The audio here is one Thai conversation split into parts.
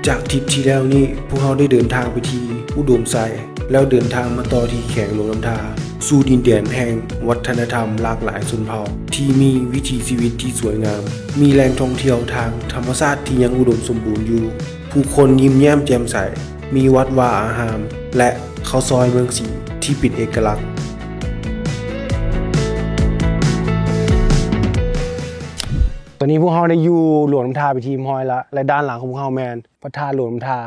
จากทริปที่แล้วนี่พวกเราได้เดินทางไปที่อุดมไซแล้วเดินทางมาต่อที่แขวงหลวงน้ำทาสู่ดินแดนแห่งวัฒนธรรมหลากหลายชนเผ่าที่มีวิถีชีวิตที่สวยงามมีแหล่งท่องเที่ยวทางธรรมชาติที่ยังอุดมสมบูรณ์อยู่ผู้คนยิ้มแย้มแจ่มใสมีวัดวาอารามและข้าวซอยเมืองศรีที่เป็นเอกลักษณ์ตอนนี้พวกเราได้อยู่หลวงน้ำทาไปทีมฮอยละและด้านหลังของพวกเราแมนพระธาตุหลวงน้ำทา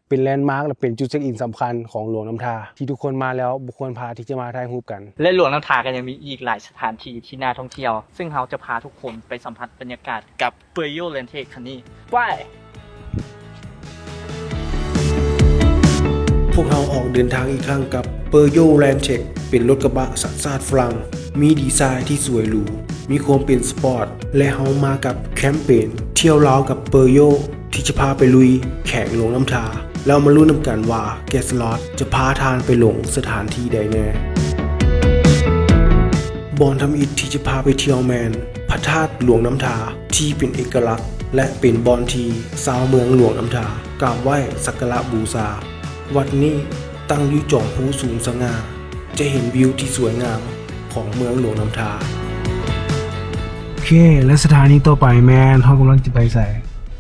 เป็นแลนด์มาร์คและเป็นจุดเช็คอินสำคัญของหลวงน้ำทาที่ทุกคนมาแล้วบุคคลพาที่จะมาถ่ายรูปกันและหลวงน้ำทาก็ยังมีอีกหลายสถานที่ที่น่าท่องเที่ยวซึ่งเราจะพาทุกคนไปสัมผัสบรรยากาศกับเปอร์โยเลนเทคคันนี้ไปพวกเราออกเดินทางอีกครั้งกับเปอร์โยแลนด์เช็คเป็นรถกระบะสัญชาติฝรั่งมีดีไซน์ที่สวยหรูมีความเป็นสปอร์ตและเฮามากับแคมเปญเที่ยวลาวกับเปอร์โยที่จะพาไปลุยแข่งหลวงน้ำทาแล้วมาลุ้นนำกันว่าแกสลอตจะพาทานไปหลงสถานที่ใดแน่บอนทำอิฐที่จะพาไปเที่ยวแมนพระธาตุหลวงน้ำทาที่เป็นเอกลักษณ์และเป็นบอนที่ชาวเมืองหลวงน้ำทากราบไหว้สักการะบูชาวัดนี้ตั้งอยู่จ่องภูสูงสง่าจะเห็นวิวที่สวยงามของเมืองหลวงน้ำทาโอเคและสถานีต่อไปแมนเขากำลังจะไปใส่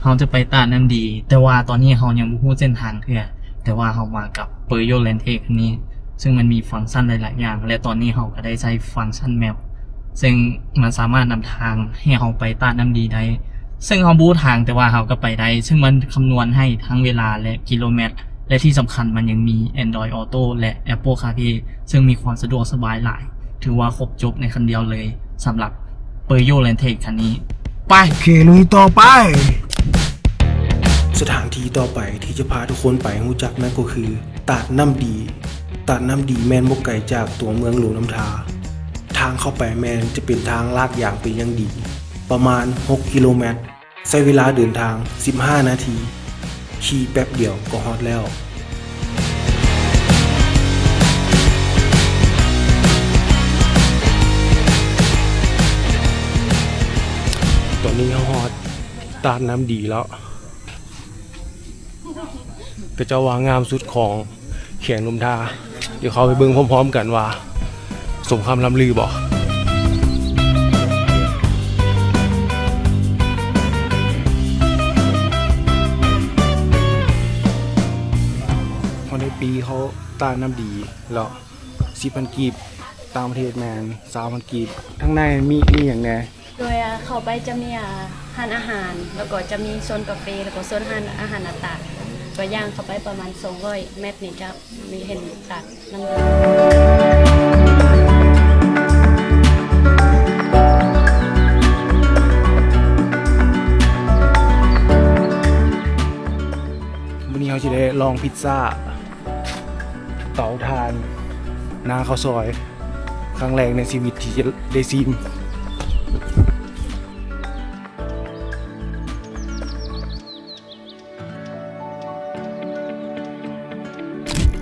เราจะไปตาดน้ำดีแต่ว่าตอนนี้เรายังไม่รู้เส้นทางเพื่อแต่ว่าเรามากับเปอร์โยเลนเทคคันนี้ซึ่งมันมีฟังก์ชันหลายๆอย่างและตอนนี้เราก็ได้ใช้ฟังก์ชันแมปซึ่งมันสามารถนำทางให้เราไปตาดน้ำดีได้ซึ่งเราบูทางแต่ว่าเราก็ไปได้ซึ่งมันคำนวณให้ทั้งเวลาและกิโลเมตรและที่สำคัญมันยังมี Android Auto และ Apple CarPlay ซึ่งมีความสะดวกสบายหลายถือว่าครบจบในคันเดียวเลยสำหรับเปอร์โยเลนเทคคันนี้ไปโอเคลุยต่อไปสถานที่ต่อไปที่จะพาทุกคนไปรู้จักนั่นก็คือตาดน้ำดีตาดน้ำดีแมนบ่ไกลจากตัวเมืองหลวงน้ำทาทางเข้าไปแมนจะเป็นทางลาดยางเป็นอย่างดีประมาณ6 กิโลเมตรใช้เวลาเดินทาง15 นาทีขี่แป๊บเดียวก็ฮอดแล้วตอนนี้เขาฮอดตาดน้ำดีแล้วก็จะวางงามสุดของแขวงหลวงน้ำทาเดี๋ยวเขาไปเบิ่งพร้อมๆกันว่าสมคำล่ำลือบ่ในปีเขาตาน้ำดีแล้ว4,000 กีบต่างประเทศแมน3,000 กีบทั้งในมีอย่างแน่โดยเข้าไปจะมีร้านอาหารแล้วก็จะมีโซนกาแฟแล้วก็โซนอาหารต่างๆตัวอย่างเข้าไปประมาณ200 เมตรนี่จะมีเห็นตัดน้ำวันนี้เขาจะได้ลองพิซซ่าเต๋าทานนาข้าวซอยครั้งแรกในชีวิตที่จะได้ซิม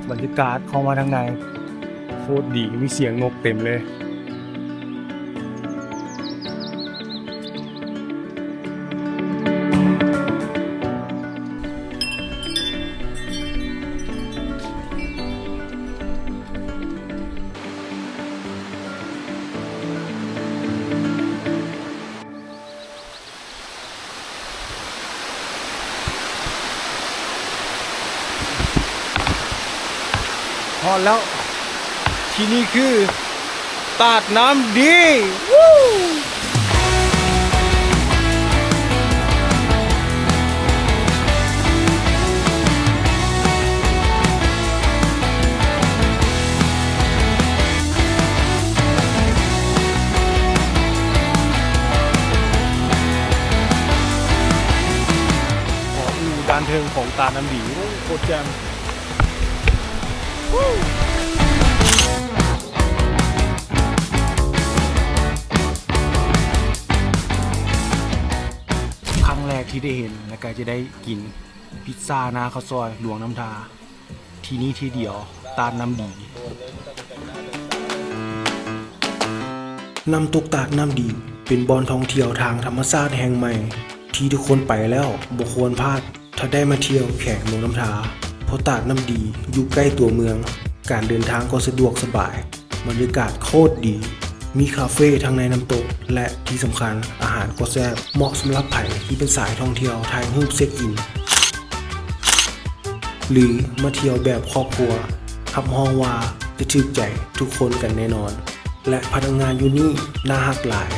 บรรยากาศเข้ามาทางในโคตรดีมีเสียงนกเต็มเลยพอแล้วที่นี่คือตาดน้ำดีด้านเทิงของตาดน้ำดีโคตรแจ่มครั้งแรกที่ได้เห็นและก็จะได้กินพิซซ่านาข้าวซอยหลวงน้ำทาที่นี่ที่เดียวตาดน้ำดีน้ำตกตาดน้ำดีเป็นบ่อนท่องเที่ยวทางธรรมชาติแห่งใหม่ที่ทุกคนไปแล้วบ่ควรพลาด ถ้าได้มาเที่ยวแขกหลวงน้ำทาเพราะตาดน้ำดีอยู่ใกล้ตัวเมืองการเดินทางก็สะดวกสบายบรรยากาศโคตรดีมีคาเฟ่ทั้งในน้ำตกและที่สำคัญอาหารก็แซ่บเหมาะสำหรับไผ่ที่เป็นสายท่องเที่ยวถ่ายรูปเช็คอินหรือมาเที่ยวแบบครอบครัวรับรองว่าจะถูกใจทุกคนกันแน่นอนและพนักงานอยู่นี่น่าฮักหลาย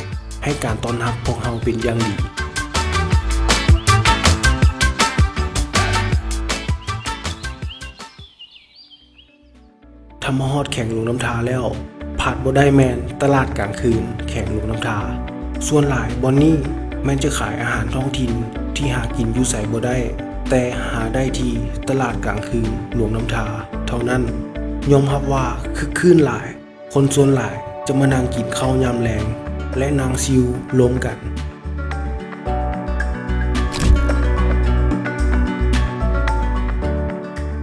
ให้การต้อนรับพวกเราเป็นอย่างดีถ้ามาฮอดแข่งหลวงน้ำทาแล้วผ่านบ่ได้แมนตลาดกลางคืนแข่งหลวงน้ำทาส่วนหลายบอนนี่แม่นจะขายอาหารท้องถิ่นที่หากินอยู่ไสบ่ได้แต่หาได้ที่ตลาดกลางคืนหลวงน้ำทาเท่านั้นยอมรับว่าคึกคืนหลายคนส่วนหลายจะมานั่งกินข้าวยามแลงและนางซิวลงกัน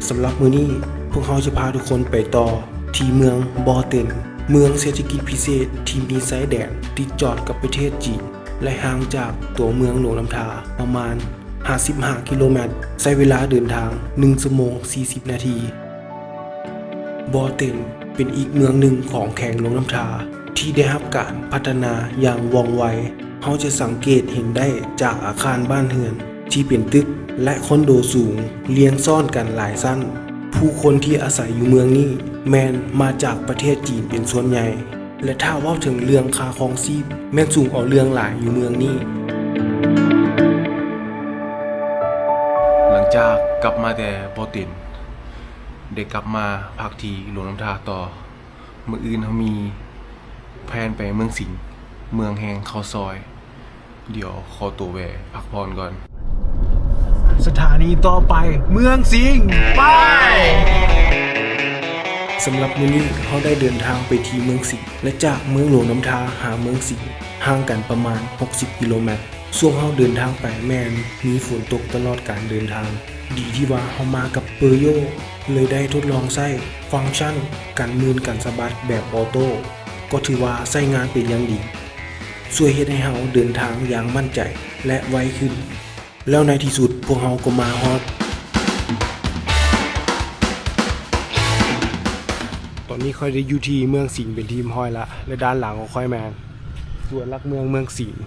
สำหรับมื้อนี้พวกเราจะพาทุกคนไปต่อที่เมืองบอเต็นเมืองเศรษฐกิจพิเศษที่มีชายแดนติดจอดกับประเทศจีนและห่างจากตัวเมืองหลวงน้ำทาประมาณ55 กิโลเมตรใช้เวลาเดินทาง1 ชั่วโมง 40 นาทีบอเต็นเป็นอีกเมืองหนึ่งของแขวงหลวงน้ำทาที่ได้รับการพัฒนาอย่างว่องไวเราจะสังเกตเห็นได้จากอาคารบ้านเรือนที่เป็นตึกและคอนโดสูงเรียงซ่อนกันหลายชั้นผู้คนที่อาศัยอยู่เมืองนี้แมนมาจากประเทศจีนเป็นส่วนใหญ่และถ้าว่าถึงเรื่องค่าครองชีพแม่นสูงเอาเรื่องหลายอยู่เมืองนี้หลังจากกลับมาแต่บอตินได้กลับมาพักที่หลวงน้ำทาต่อมื้ออื่นเขามีแผนไปเมืองสิงห์เมืองแห่งข้าวซอยเดี๋ยวขอตัวแวะพักผ่อนก่อนสถานีต่อไปเมืองสิงห์ไปสำหรับมื้อนี้เขาได้เดินทางไปที่เมืองสิงห์และจากเมืองหลวงน้ำทาหาเมืองสิงห์ห่างกันประมาณ60 กิโลเมตรช่วงเขาเดินทางไปแม่นมีฝนตกตลอดการเดินทางดีที่ว่าเขามากับเปอร์โยเลยได้ทดลองใช้ฟังก์ชันกันมืนกันสะบัดแบบออโต้ก็ถือว่าใช้งานเป็นอย่างดีช่วยเฮ็ดให้เราเดินทางอย่างมั่นใจและไวขึ้นแล้วในที่สุดพวกเราก็มาฮอดตอนนี้ค่อยได้อยู่ที่เมืองสิงห์เป็นทีมห้อยละและด้านหลังของค่อยแมนส่วนลักเมืองสิงห์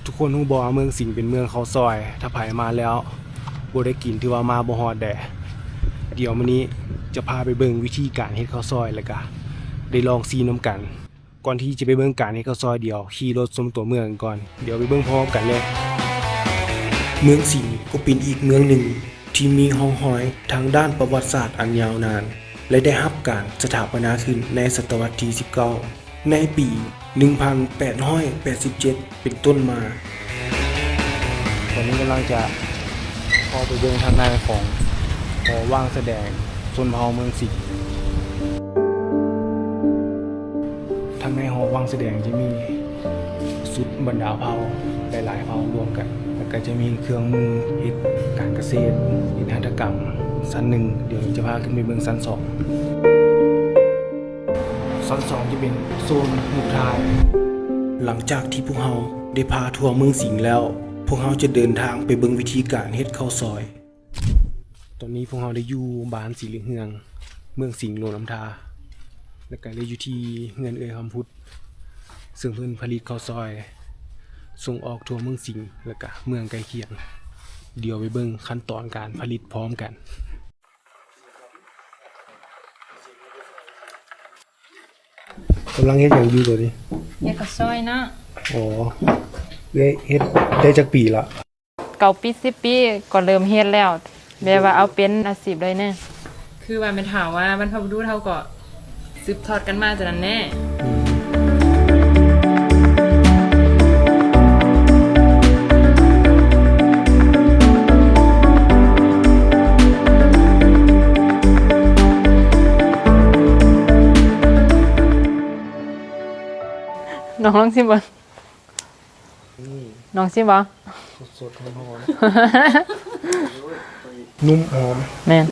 ทุกคนฮู้บ่ว่าเมืองสิงห์เป็นเมืองข้าวซอยถ้าไผมาแล้วบ่ได้กินถือว่ามาบ่ฮอดแด่เดี๋ยวมื้อนี้จะพาไปเบิ่งวิธีการเฮ็ดข้าวซอยแล้วก็ได้ลองซีน้ำกันก่อนที่จะไปเบิ่งการเฮ็ดข้าวซอยเดี๋ยวขี่รถชมตัวเมืองก่อนเดี๋ยวไปเบิ่งพร้อมกันเลยเมืองสิงห์ก็เป็นอีกเมืองหนึ่งที่มีห้องหอยทางด้านประวัติศาสตร์อันยาวนานและได้รับการสถาปนาขึ้นในศตวรรษที่19ในปี 1887 เป็นต้นมาตอนนี้กำลังจะเข้าไปเบิ่งทางในของหอว่างแสดงชนเผ่าเมืองสิงห์ทางในหอว่างแสดงจะมีสุดบรรดาเผ่าหลายๆเผ่ารวมกันแล้วก็จะมีเครื่องมือเฮ็ดการเกษตรเฮ็ดหัตถกรรมชั้นหนึ่งเดี๋ยวจะพาขึ้นไปเบิ่งชั้น2ชั้น2จะเป็นโซนลูกทายหลังจากที่พวกเราได้พาทัวร์เมืองสิงห์แล้วพวกเราจะเดินทางไปเบิ่งวิธีการเฮ็ดข้าวซอยตอนนี้พวกเราได้อยู่บ้านสีเหลืองเฮืองเมืองสิงห์หลวงน้ำทาแล้วก็ได้อยู่ที่เงินเอ่ยคำพุทธซึ่งเพิ่นผลิตข้าวซอยส่งออกทั่วเมืองสิงห์แล้วก็เมืองใกล้เคียงเดี๋ยวไปเบิ่งขั้นตอนการผลิตพร้อมกันกำลังเฮ็ดอย่างอยู่ตัวนี้ เฮ็ดข้าวซอยเนาะ อ๋อเฮ็ดได้จักปีละ 9 ปี 10 ปีก็เริ่มเฮ็ดแล้วแบบว่าเอาเป็นอาชีพเลยเนี่ยคือว่าเป็นถามว่าบรรพบุรุษเฮาก็สืบทอดกันมาจากนั้นแน่น้องลองชิมบ่น้องชิมบ่สดๆหอมๆนุ่มหอมแม่น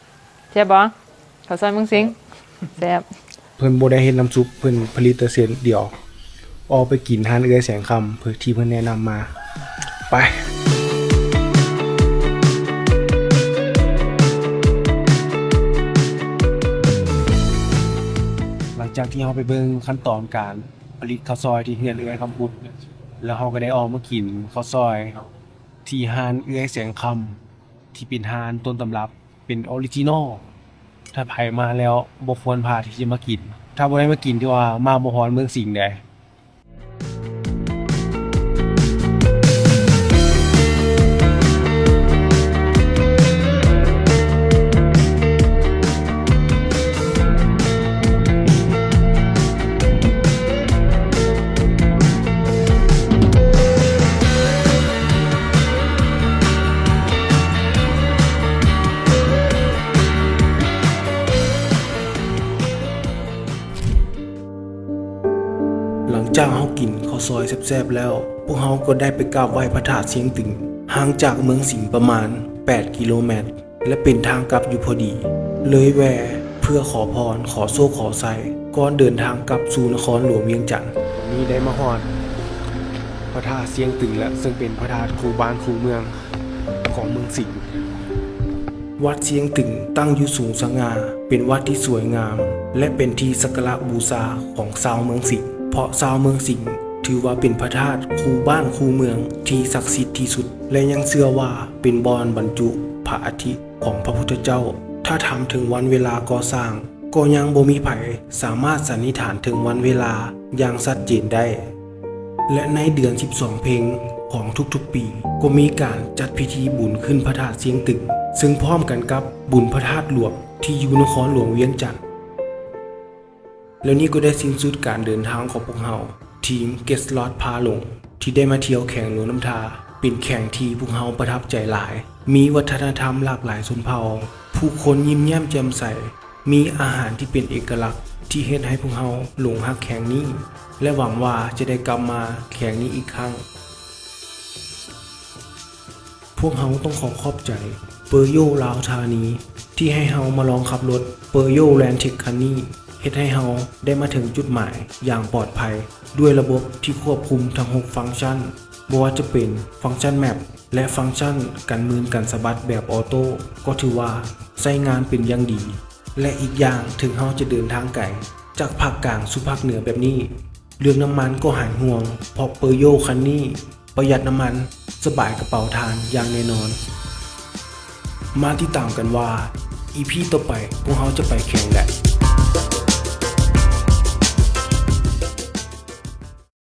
แซ่บบ่ข้าวซอยเมืองสิงห์แซ่บเพิ่นบ่ได้เฮ็ดน้ำซุปเพิ่นผลิตแต่เส้นเดียวออกไปกินทานเอื้อยแสงคำเพิ่นที่เพิ่นแนะนำมาไป จากที่เราไปเบิ่งขั้นตอนการผลิตข้าวซอยที่เฮือนเอื้อยคำพุดแล้วเราก็ได้ออกมากินข้าวซอยที่ร้านเอื้อยแสงคำที่เป็นร้านต้นตำรับเป็นออริจินอลถ้าไผมาแล้วบ่ควรพลาดที่จะมากินถ้าบ่ได้มากินที่ว่ามาบ่ฮอดเมืองสิงห์ใด หลังจากเฮากินข้าวซอยแซ่บๆแล้ว พวกเฮาก็ได้ไปกราบไหว้พระธาตุเสียงตึงห่างจากเมืองสิงห์ประมาณ 8 กิโลเมตร และเป็นทางกลับอยู่พอดี เลยแวะเพื่อขอพรขอโชคขอไสก่อนเดินทางกลับสู่นครหลวงเวียงจันทน์นี้ได้มาฮอดพระธาตุเสียงตึงและซึ่งเป็นพระธาตุคู่บ้านคู่เมืองของเมืองสิงห์วัดเสียงตึงตั้งอยู่สูงสง่าเป็นวัดที่สวยงาม และเป็นที่สักการะบูชาของชาวเมืองสิงห์เพราะชาวเมืองสิงห์ถือว่าเป็นพระธาตุคู่บ้านคู่เมืองที่ศักดิ์สิทธิ์ที่สุดและยังเชื่อว่าเป็นบ่อนบรรจุพระอาทิตย์ของพระพุทธเจ้าถ้าถามถึงวันเวลาก่อสร้างก็ยังบ่มีไผสามารถสันนิษฐานถึงวันเวลาอย่างชัดเจนได้และในเดือน 12 เพลงของทุกๆปีก็มีการจัดพิธีบุญขึ้นพระธาตุเสียงตึงซึ่งพร้อมกันกับบุญพระธาตุหลวงที่อยู่นครหลวงเวียงจันทน์แล้วนี่ก็ได้สิ้นสุดการเดินทางของพวกเราทีมเกสลอดพาหลงที่ได้มาเที่ยวแข่งหลวงน้ำทาเป็นแข่งที่พวกเราประทับใจหลายมีวัฒนธรรมหลากหลายชนเผ่าผู้คนยิ้มแย้มแจ่มใสมีอาหารที่เป็นเอกลักษณ์ที่เฮ็ดให้พวกเราหลงรักแข่งนี้และหวังว่าจะได้กลับมาแข่งนี้อีกครั้งพวกเราต้องขอขอบใจเปอร์โยลาวธานีที่ให้เรามาลองขับรถเปอร์โยแลนทิกคันนี้เฮ็ดให้เราได้มาถึงจุดหมายอย่างปลอดภัยด้วยระบบที่ควบคุมทั้ง6ฟังก์ชันบ่ว่าจะเป็นฟังก์ชันแมปและฟังก์ชันกันมืนกันสะบัดแบบออโต้ก็ถือว่าใช้งานเป็นอย่างดีและอีกอย่างถึงเราจะเดินทางไกลจากภาคกลางสู่ภาคเหนือแบบนี้เรื่องน้ำมันก็หายห่วงเพราะเปอร์โยคันนี้ประหยัดน้ำมันสบายกระเป๋าทานอย่างแน่นอนมาติดตามกันว่า EP ต่อไปพวกเราจะไปแข่งแหละ